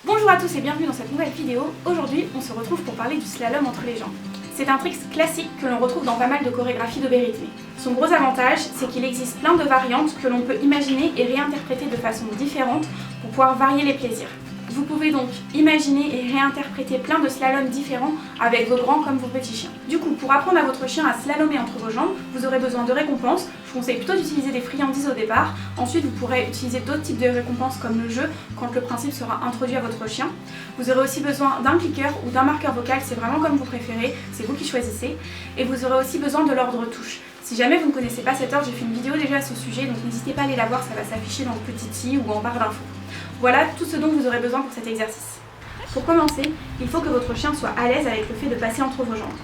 Bonjour à tous et bienvenue dans cette nouvelle vidéo. Aujourd'hui, on se retrouve pour parler du slalom entre les jambes. C'est un trick classique que l'on retrouve dans pas mal de chorégraphies de Bérythmé. Son gros avantage, c'est qu'il existe plein de variantes que l'on peut imaginer et réinterpréter de façon différente pour pouvoir varier les plaisirs. Vous pouvez donc imaginer et réinterpréter plein de slaloms différents avec vos grands comme vos petits chiens. Du coup, pour apprendre à votre chien à slalomer entre vos jambes, vous aurez besoin de récompenses. Je vous conseille plutôt d'utiliser des friandises au départ. Ensuite, vous pourrez utiliser d'autres types de récompenses comme le jeu quand le principe sera introduit à votre chien. Vous aurez aussi besoin d'un clicker ou d'un marqueur vocal, c'est vraiment comme vous préférez, c'est vous qui choisissez. Et vous aurez aussi besoin de l'ordre touche. Si jamais vous ne connaissez pas cet ordre, j'ai fait une vidéo déjà à ce sujet, donc n'hésitez pas à aller la voir, ça va s'afficher dans le petit i ou en barre d'infos. Voilà tout ce dont vous aurez besoin pour cet exercice. Pour commencer, il faut que votre chien soit à l'aise avec le fait de passer entre vos jambes.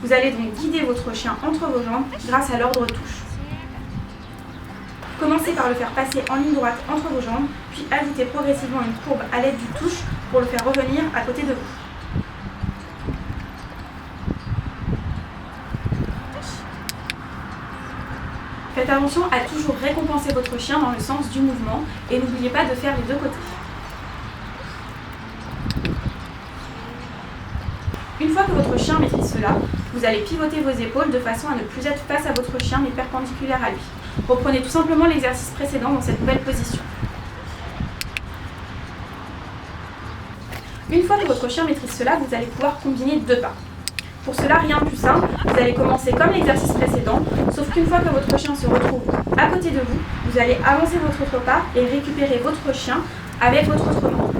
Vous allez donc guider votre chien entre vos jambes grâce à l'ordre touche. Commencez par le faire passer en ligne droite entre vos jambes, puis ajoutez progressivement une courbe à l'aide du touche pour le faire revenir à côté de vous. Faites attention à toujours récompenser votre chien dans le sens du mouvement et n'oubliez pas de faire les deux côtés. Une fois que votre chien maîtrise cela, vous allez pivoter vos épaules de façon à ne plus être face à votre chien mais perpendiculaire à lui. Reprenez tout simplement l'exercice précédent dans cette nouvelle position. Une fois que votre chien maîtrise cela, vous allez pouvoir combiner deux pas. Pour cela, rien de plus simple, vous allez commencer comme l'exercice précédent, sauf qu'une fois que votre chien se retrouve à côté de vous, vous allez avancer votre autre pas et récupérer votre chien avec votre autre main.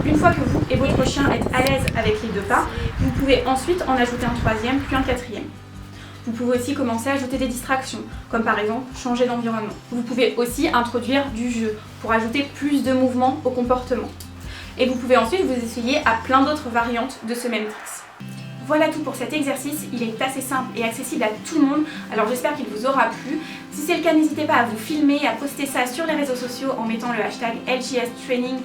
Une fois que vous et votre chien êtes à l'aise avec les deux pas, vous pouvez ensuite en ajouter un troisième puis un quatrième. Vous pouvez aussi commencer à ajouter des distractions, comme par exemple changer d'environnement. Vous pouvez aussi introduire du jeu pour ajouter plus de mouvement au comportement. Et vous pouvez ensuite vous essayer à plein d'autres variantes de ce même trick. Voilà tout pour cet exercice, il est assez simple et accessible à tout le monde, alors j'espère qu'il vous aura plu. Si c'est le cas, n'hésitez pas à vous filmer, à poster ça sur les réseaux sociaux en mettant le hashtag LJSTraining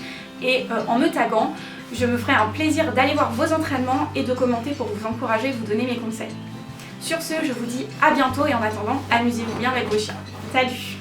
et en me taguant. Je me ferai un plaisir d'aller voir vos entraînements et de commenter pour vous encourager et vous donner mes conseils. Sur ce, je vous dis à bientôt et en attendant, amusez-vous bien avec vos chiens. Salut!